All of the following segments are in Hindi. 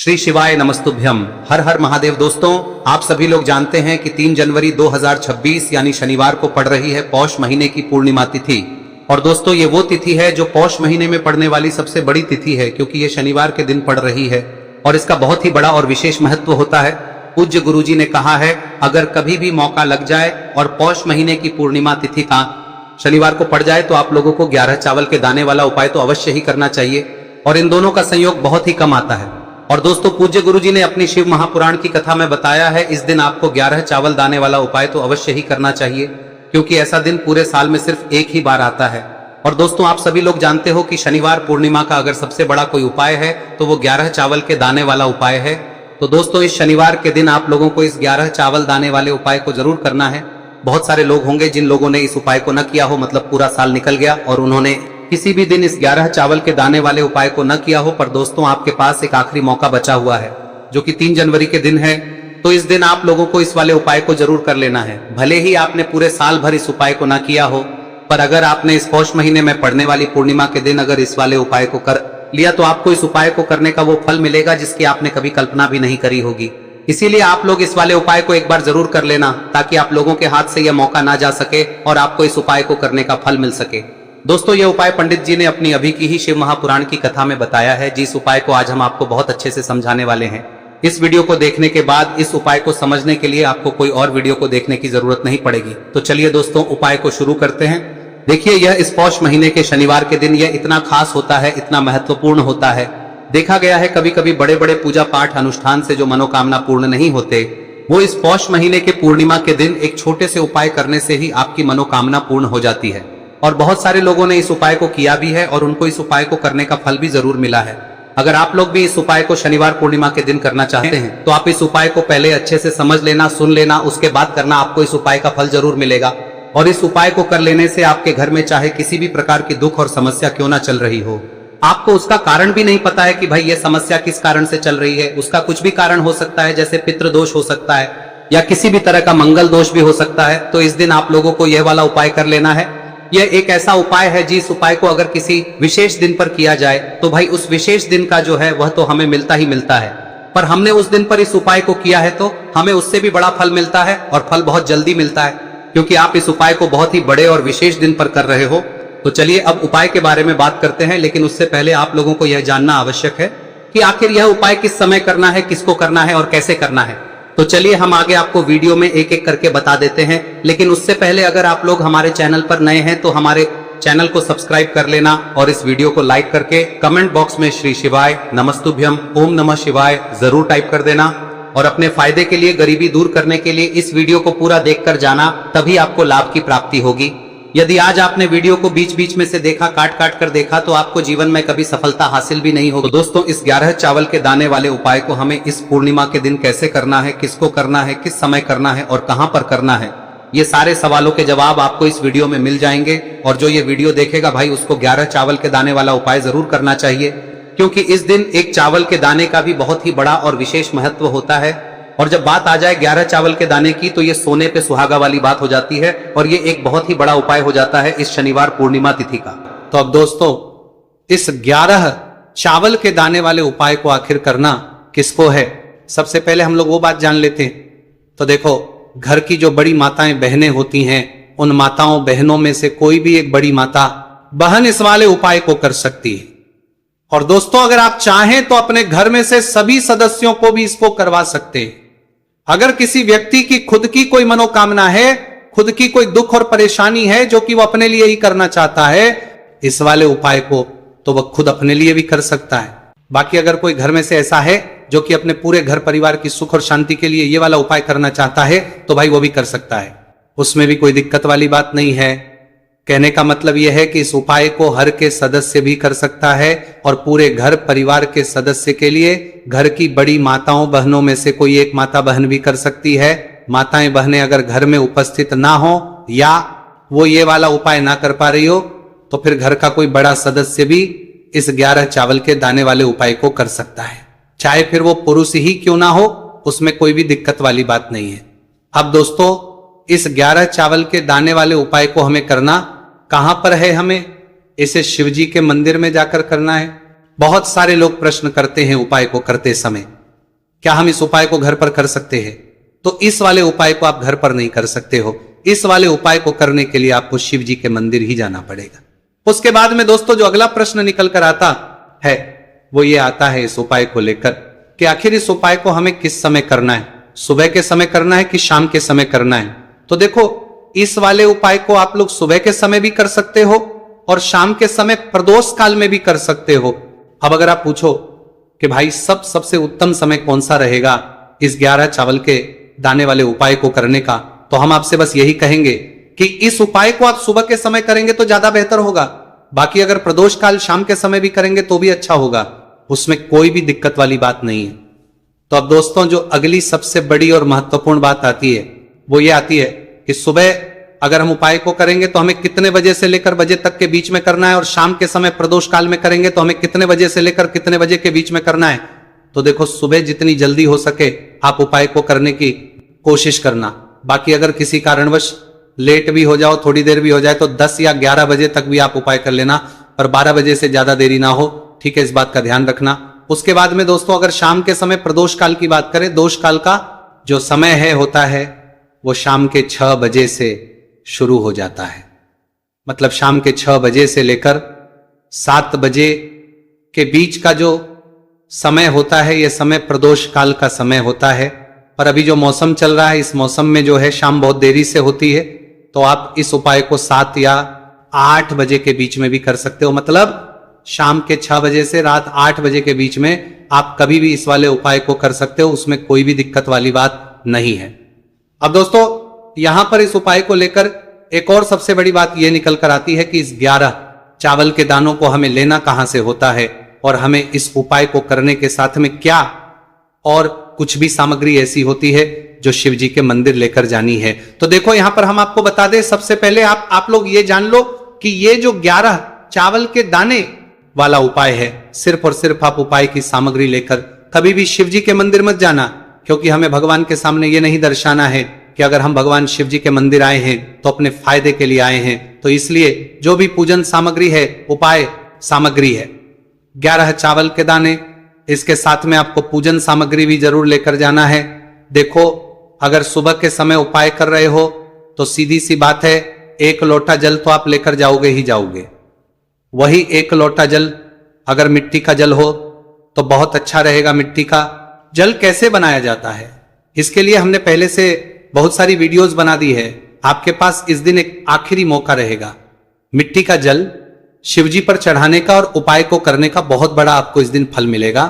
श्री शिवाय नमस्तुभ्यम। हर हर महादेव। दोस्तों, आप सभी लोग जानते हैं कि 3 जनवरी 2026 यानी शनिवार को पड़ रही है पौष महीने की पूर्णिमा तिथि। और दोस्तों, ये वो तिथि है जो पौष महीने में पड़ने वाली सबसे बड़ी तिथि है, क्योंकि ये शनिवार के दिन पड़ रही है और इसका बहुत ही बड़ा और विशेष महत्व होता है। पूज्य गुरुजी ने कहा है, अगर कभी भी मौका लग जाए और पौष महीने की पूर्णिमा तिथि का शनिवार को पड़ जाए तो आप लोगों को 11 चावल के दाने वाला उपाय तो अवश्य ही करना चाहिए, और इन दोनों का संयोग बहुत ही कम आता है। और दोस्तों, पूज्य गुरुजी ने अपनी शिव महापुराण की कथा में बताया है, इस दिन आपको 11 चावल दाने वाला उपाय तो अवश्य ही करना चाहिए, क्योंकि ऐसा दिन पूरे साल में सिर्फ एक ही बार आता है। और दोस्तों, आप सभी लोग जानते हो कि शनिवार पूर्णिमा का अगर सबसे बड़ा कोई उपाय है तो वो 11 चावल के दाने वाला उपाय है। तो दोस्तों, इस शनिवार के दिन आप लोगों को इस 11 चावल दाने वाले उपाय को जरूर करना है। बहुत सारे लोग होंगे जिन लोगों ने इस उपाय को न किया हो, मतलब पूरा साल निकल गया और उन्होंने किसी भी दिन इस 11 चावल के दाने वाले उपाय को न किया हो। पर दोस्तों, आपके पास एक आखिरी मौका बचा हुआ है, जो कि 3 जनवरी के दिन है। तो इस दिन आप लोगों को इस वाले उपाय को जरूर कर लेना है। भले ही आपने पूरे साल भर इस उपाय को न किया हो, पर अगर आपने इस पौष महीने में पड़ने वाली पूर्णिमा के दिन अगर इस वाले उपाय को कर लिया तो आपको इस उपाय को करने का वो फल मिलेगा जिसकी आपने कभी कल्पना भी नहीं करी होगी। इसीलिए आप लोग इस वाले उपाय को एक बार जरूर कर लेना, ताकि आप लोगों के हाथ से यह मौका ना जा सके और आपको इस उपाय को करने का फल मिल सके। दोस्तों, यह उपाय पंडित जी ने अपनी अभी की ही शिव महापुराण की कथा में बताया है, जिस उपाय को आज हम आपको बहुत अच्छे से समझाने वाले हैं। इस वीडियो को देखने के बाद इस उपाय को समझने के लिए आपको कोई और वीडियो को देखने की जरूरत नहीं पड़ेगी। तो चलिए दोस्तों, उपाय को शुरू करते हैं। देखिए, यह इस पौष महीने के शनिवार के दिन यह इतना खास होता है, इतना महत्वपूर्ण होता है। देखा गया है कभी कभी बड़े बड़े पूजा पाठ अनुष्ठान से जो मनोकामना पूर्ण नहीं होते, वो इस पौष महीने के पूर्णिमा के दिन एक छोटे से उपाय करने से ही आपकी मनोकामना पूर्ण हो जाती है। और बहुत सारे लोगों ने इस उपाय को किया भी है और उनको इस उपाय को करने का फल भी जरूर मिला है। अगर आप लोग भी इस उपाय को शनिवार पूर्णिमा के दिन करना चाहते हैं तो आप इस उपाय को पहले अच्छे से समझ लेना, सुन लेना, उसके बाद करना। आपको इस उपाय का फल जरूर मिलेगा। और इस उपाय को कर लेने से आपके घर में चाहे किसी भी प्रकार की दुख और समस्या क्यों ना चल रही हो, आपको उसका कारण भी नहीं पता है कि भाई ये समस्या किस कारण से चल रही है, उसका कुछ भी कारण हो सकता है, जैसे पितृ दोष हो सकता है या किसी भी तरह का मंगल दोष भी हो सकता है। तो इस दिन आप लोगों को यह वाला उपाय कर लेना है। यह एक ऐसा उपाय है जिस उपाय को अगर किसी विशेष दिन पर किया जाए तो भाई उस विशेष दिन का जो है वह तो हमें मिलता ही मिलता है। पर हमने उस दिन पर इस उपाय को किया है तो हमें उससे भी बड़ा फल मिलता है, और फल बहुत जल्दी मिलता है, क्योंकि आप इस उपाय को बहुत ही बड़े और विशेष दिन पर कर रहे हो। तो चलिए अब उपाय के बारे में बात करते हैं, लेकिन उससे पहले आप लोगों को यह जानना आवश्यक है कि आखिर यह उपाय किस समय करना है, किसको करना है और कैसे करना है। तो चलिए हम आगे आपको वीडियो में एक एक करके बता देते हैं। लेकिन उससे पहले अगर आप लोग हमारे चैनल पर नए हैं तो हमारे चैनल को सब्सक्राइब कर लेना, और इस वीडियो को लाइक करके कमेंट बॉक्स में श्री शिवाय नमस्तुभ्यम ओम नमः शिवाय जरूर टाइप कर देना। और अपने फायदे के लिए, गरीबी दूर करने के लिए इस वीडियो को पूरा देखकर जाना, तभी आपको लाभ की प्राप्ति होगी। यदि आज आपने वीडियो को बीच बीच में से देखा, काट काट कर देखा, तो आपको जीवन में कभी सफलता हासिल भी नहीं होगी। तो दोस्तों, इस 11 चावल के दाने वाले उपाय को हमें इस पूर्णिमा के दिन कैसे करना है, किसको करना है, किस समय करना है और कहां पर करना है, ये सारे सवालों के जवाब आपको इस वीडियो में मिल जाएंगे। और जो ये वीडियो देखेगा भाई, उसको 11 चावल के दाने वाला उपाय जरूर करना चाहिए, क्योंकि इस दिन एक चावल के दाने का भी बहुत ही बड़ा और विशेष महत्व होता है। और जब बात आ जाए 11 चावल के दाने की, तो ये सोने पे सुहागा वाली बात हो जाती है, और ये एक बहुत ही बड़ा उपाय हो जाता है इस शनिवार पूर्णिमा तिथि का। तो अब दोस्तों, इस 11 चावल के दाने वाले उपाय को आखिर करना किसको है, सबसे पहले हम लोग वो बात जान लेते हैं। तो देखो, घर की जो बड़ी माताएं बहनें होती हैं, उन माताओं बहनों में से कोई भी एक बड़ी माता बहन इस वाले उपाय को कर सकती है। और दोस्तों, अगर आप चाहें तो अपने घर में से सभी सदस्यों को भी इसको करवा सकते हैं। अगर किसी व्यक्ति की खुद की कोई मनोकामना है, खुद की कोई दुख और परेशानी है जो कि वो अपने लिए ही करना चाहता है, इस वाले उपाय को तो वह खुद अपने लिए भी कर सकता है। बाकी अगर कोई घर में से ऐसा है जो कि अपने पूरे घर परिवार की सुख और शांति के लिए ये वाला उपाय करना चाहता है, तो भाई वो भी कर सकता है, उसमें भी कोई दिक्कत वाली बात नहीं है। कहने का मतलब यह है कि इस उपाय को हर के सदस्य भी कर सकता है, और पूरे घर परिवार के सदस्य के लिए घर की बड़ी माताओं बहनों में से कोई एक माता बहन भी कर सकती है। माताएं बहनें अगर घर में उपस्थित ना हो या वो ये वाला उपाय ना कर पा रही हो, तो फिर घर का कोई बड़ा सदस्य भी इस 11 चावल के दाने वाले उपाय को कर सकता है, चाहे फिर वो पुरुष ही क्यों ना हो, उसमें कोई भी दिक्कत वाली बात नहीं है। अब दोस्तों, इस 11 चावल के दाने वाले उपाय को हमें करना कहां पर है, हमें इसे शिवजी के मंदिर में जाकर करना है। बहुत सारे लोग प्रश्न करते हैं उपाय को करते समय, क्या हम इस उपाय को घर पर कर सकते हैं? तो इस वाले उपाय को आप घर पर नहीं कर सकते हो। इस वाले उपाय को करने के लिए आपको शिव जी के मंदिर ही जाना पड़ेगा। उसके बाद में दोस्तों जो अगला प्रश्न निकल कर आता है वो ये आता है इस उपाय को लेकर कि आखिर इस उपाय को हमें किस समय करना है, सुबह के समय करना है कि शाम के समय करना है? तो देखो, इस वाले उपाय को आप लोग सुबह के समय भी कर सकते हो और शाम के समय प्रदोष काल में भी कर सकते हो। अब अगर आप पूछो कि भाई सबसे उत्तम समय कौन सा रहेगा इस 11 चावल के दाने वाले उपाय को करने का, तो हम आपसे बस यही कहेंगे कि इस उपाय को आप सुबह के समय करेंगे तो ज्यादा बेहतर होगा। बाकी अगर प्रदोष काल शाम के समय भी करेंगे तो भी अच्छा होगा, उसमें कोई भी दिक्कत वाली बात नहीं है। तो अब दोस्तों जो अगली सबसे बड़ी और महत्वपूर्ण बात आती है वो ये आती है कि सुबह अगर हम उपाय को करेंगे तो हमें कितने बजे से लेकर बजे तक के बीच में करना है, और शाम के समय प्रदोष काल में करेंगे तो हमें कितने बजे से लेकर कितने बजे के बीच में करना है। तो देखो, सुबह जितनी जल्दी हो सके आप उपाय को करने की कोशिश करना। बाकी अगर किसी कारणवश लेट भी हो जाओ, थोड़ी देर भी हो जाए, तो 10 या 11 बजे तक भी आप उपाय कर लेना, पर 12 बजे से ज्यादा देरी ना हो, ठीक है? इस बात का ध्यान रखना। उसके बाद में दोस्तों अगर शाम के समय प्रदोष काल की बात करें, दोष काल का जो समय है होता है वो शाम के 6 बजे से शुरू हो जाता है। मतलब शाम के 6 बजे से लेकर 7 बजे के बीच का जो समय होता है, यह समय प्रदोष काल का समय होता है। पर अभी जो मौसम चल रहा है, इस मौसम में जो है शाम बहुत देरी से होती है, तो आप इस उपाय को 7 या 8 बजे के बीच में भी कर सकते हो। मतलब शाम के 6 बजे से रात 8 बजे के बीच में आप कभी भी इस वाले उपाय को कर सकते हो, उसमें कोई भी दिक्कत वाली बात नहीं है। अब दोस्तों यहां पर इस उपाय को लेकर एक और सबसे बड़ी बात यह निकल कर आती है कि इस 11 चावल के दानों को हमें लेना कहां से होता है, और हमें इस उपाय को करने के साथ में क्या और कुछ भी सामग्री ऐसी होती है जो शिव जी के मंदिर लेकर जानी है। तो देखो यहां पर हम आपको बता दें, सबसे पहले आप लोग ये जान लो कि ये जो 11 चावल के दाने वाला उपाय है, सिर्फ और सिर्फ आप उपाय की सामग्री लेकर कभी भी शिव जी के मंदिर मत जाना, क्योंकि हमें भगवान के सामने ये नहीं दर्शाना है कि अगर हम भगवान शिव जी के मंदिर आए हैं तो अपने फायदे के लिए आए हैं। तो इसलिए जो भी पूजन सामग्री है, उपाय सामग्री है 11 चावल के दाने, इसके साथ में आपको पूजन सामग्री भी जरूर लेकर जाना है। देखो, अगर सुबह के समय उपाय कर रहे हो तो सीधी सी बात है, 1 लोटा जल तो आप लेकर जाओगे ही जाओगे। वही 1 लोटा जल अगर मिट्टी का जल हो तो बहुत अच्छा रहेगा। मिट्टी का जल कैसे बनाया जाता है, इसके लिए हमने पहले से बहुत सारी वीडियोस बना दी है। आपके पास इस दिन एक आखिरी मौका रहेगा मिट्टी का जल शिवजी पर चढ़ाने का और उपाय को करने का, बहुत बड़ा आपको इस दिन फल मिलेगा।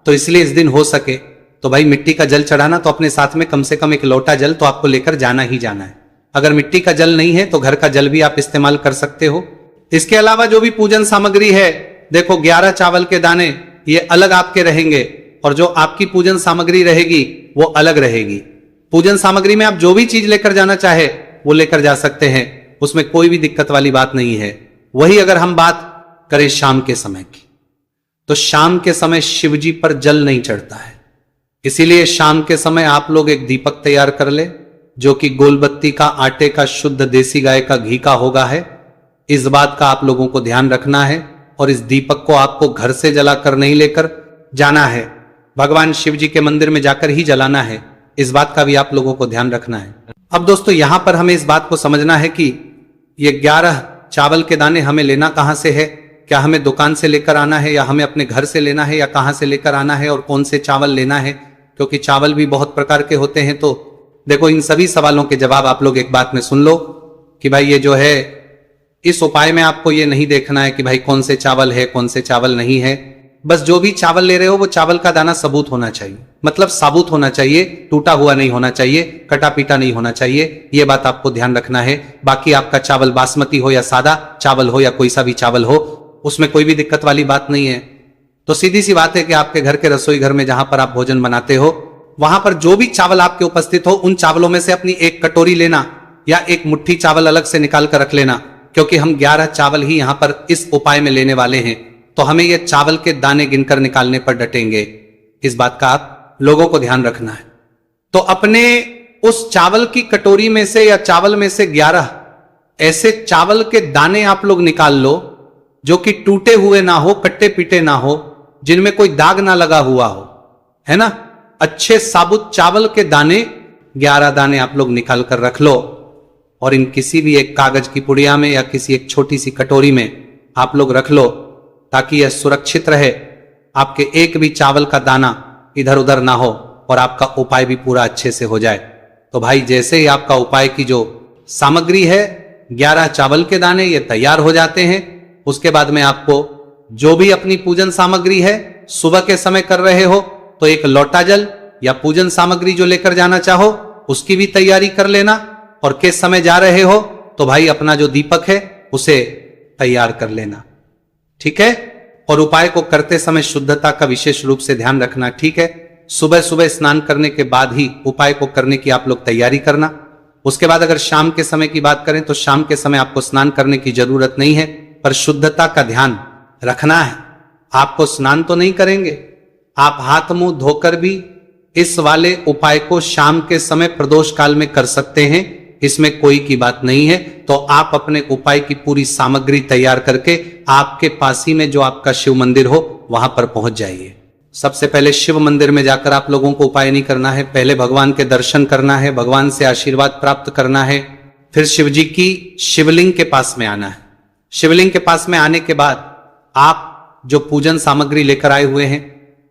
तो इसलिए इस दिन हो सके तो भाई मिट्टी का जल चढ़ाना, तो अपने साथ में कम से कम 1 लोटा जल तो आपको लेकर जाना ही जाना है। अगर मिट्टी का जल नहीं है तो घर का जल भी आप इस्तेमाल कर सकते हो। इसके अलावा जो भी पूजन सामग्री है, देखो 11 चावल के दाने ये अलग आपके रहेंगे और जो आपकी पूजन सामग्री रहेगी वो अलग रहेगी। पूजन सामग्री में आप जो भी चीज लेकर जाना चाहे वो लेकर जा सकते हैं, उसमें कोई भी दिक्कत वाली बात नहीं है। वही अगर हम बात करें शाम के समय की, तो शाम के समय शिवजी पर जल नहीं चढ़ता है, इसीलिए शाम के समय आप लोग एक दीपक तैयार कर ले जो कि गोलबत्ती का, आटे का, शुद्ध देसी गाय का घी का होगा है। इस बात का आप लोगों को ध्यान रखना है और इस दीपक को आपको घर से जलाकर नहीं लेकर जाना है, भगवान शिव जी के मंदिर में जाकर ही जलाना है। इस बात का भी आप लोगों को ध्यान रखना है। अब दोस्तों यहां पर हमें इस बात को समझना है कि ये 11 चावल के दाने हमें लेना कहां से है, क्या हमें दुकान से लेकर आना है या हमें अपने घर से लेना है या कहां से लेकर आना है और कौन से चावल लेना है, क्योंकि चावल भी बहुत प्रकार के होते हैं। तो देखो इन सभी सवालों के जवाब आप लोग एक बात में सुन लो कि भाई ये जो है इस उपाय में आपको ये नहीं देखना है कि भाई कौन से चावल है कौन से चावल नहीं है, बस जो भी चावल ले रहे हो वो चावल का दाना सबूत होना चाहिए, मतलब साबुत होना चाहिए, टूटा हुआ नहीं होना चाहिए, कटा पीटा नहीं होना चाहिए। ये बात आपको ध्यान रखना है। बाकी आपका चावल बासमती हो या सादा चावल हो या कोई सा भी चावल हो, उसमें कोई भी दिक्कत वाली बात नहीं है। तो सीधी सी बात है कि आपके घर के रसोई घर में जहां पर आप भोजन बनाते हो वहां पर जो भी चावल आपके उपस्थित हो उन चावलों में से अपनी एक कटोरी लेना या एक मुट्ठी चावल अलग से निकाल कर रख लेना, क्योंकि हम 11 चावल ही यहां पर इस उपाय में लेने वाले हैं। तो हमें यह चावल के दाने गिनकर निकालने पर डटेंगे, इस बात का आप लोगों को ध्यान रखना है। तो अपने उस चावल की कटोरी में से या चावल में से 11 ऐसे चावल के दाने आप लोग निकाल लो जो कि टूटे हुए ना हो, कट्टे पीटे ना हो, जिनमें कोई दाग ना लगा हुआ हो, है ना। अच्छे साबुत चावल के दाने 11 दाने आप लोग निकाल कर रख लो और इन किसी भी एक कागज की पुड़िया में या किसी एक छोटी सी कटोरी में आप लोग रख लो, ताकि यह सुरक्षित रहे, आपके एक भी चावल का दाना इधर उधर ना हो और आपका उपाय भी पूरा अच्छे से हो जाए। तो भाई जैसे ही आपका उपाय की जो सामग्री है 11 चावल के दाने ये तैयार हो जाते हैं, उसके बाद में आपको जो भी अपनी पूजन सामग्री है सुबह के समय कर रहे हो तो एक लोटा जल या पूजन सामग्री जो लेकर जाना चाहो उसकी भी तैयारी कर लेना, और किस समय जा रहे हो तो भाई अपना जो दीपक है उसे तैयार कर लेना, ठीक है। और उपाय को करते समय शुद्धता का विशेष रूप से ध्यान रखना, ठीक है। सुबह सुबह स्नान करने के बाद ही उपाय को करने की आप लोग तैयारी करना। उसके बाद अगर शाम के समय की बात करें तो शाम के समय आपको स्नान करने की जरूरत नहीं है, पर शुद्धता का ध्यान रखना है। आपको स्नान तो नहीं करेंगे, आप हाथ मुंह धोकर भी इस वाले उपाय को शाम के समय प्रदोष काल में कर सकते हैं, इसमें कोई की बात नहीं है। तो आप अपने उपाय की पूरी सामग्री तैयार करके आपके पास ही में जो आपका शिव मंदिर हो वहां पर पहुंच जाइए। सबसे पहले शिव मंदिर में जाकर आप लोगों को उपाय नहीं करना है, पहले भगवान के दर्शन करना है, भगवान से आशीर्वाद प्राप्त करना है, फिर शिव जी की शिवलिंग के पास में आना है। शिवलिंग के पास में आने के बाद आप जो पूजन सामग्री लेकर आए हुए हैं,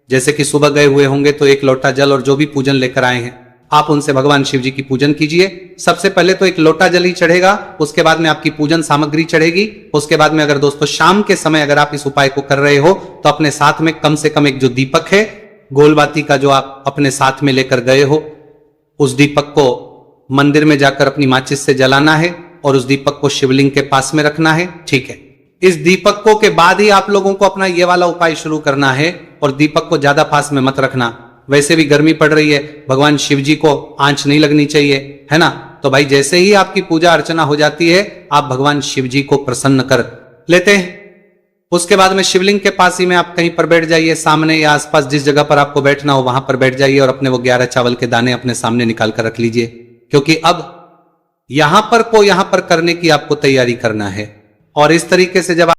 जैसे कि सुबह गए हुए होंगे तो एक लोटा जल और जो भी पूजन लेकर आए हैं आप उनसे भगवान शिव जी की पूजन कीजिए। सबसे पहले तो एक लोटा जल ही चढ़ेगा, उसके बाद में आपकी पूजन सामग्री चढ़ेगी। उसके बाद में अगर दोस्तों शाम के समय अगर आप इस उपाय को कर रहे हो तो अपने साथ में कम से कम एक जो दीपक है गोलबाती का जो आप अपने साथ में लेकर गए हो, उस दीपक को मंदिर में जाकर अपनी माचिस से जलाना है और उस दीपक को शिवलिंग के पास में रखना है, ठीक है। इस दीपकों के बाद ही आप लोगों को अपना ये वाला उपाय शुरू करना है, और दीपक को ज्यादा पास में मत रखना, वैसे भी गर्मी पड़ रही है, भगवान शिव जी को आंच नहीं लगनी चाहिए, है ना। तो भाई जैसे ही आपकी पूजा अर्चना हो जाती है आप भगवान शिव जी को प्रसन्न कर लेते हैं। उसके बाद में शिवलिंग के पास ही में आप कहीं पर बैठ जाइए, सामने या आसपास जिस जगह पर आपको बैठना हो वहां पर बैठ जाइए और अपने वो 11 चावल के दाने अपने सामने निकाल कर रख लीजिए, क्योंकि अब यहां पर करने की आपको तैयारी करना है। और इस तरीके से जब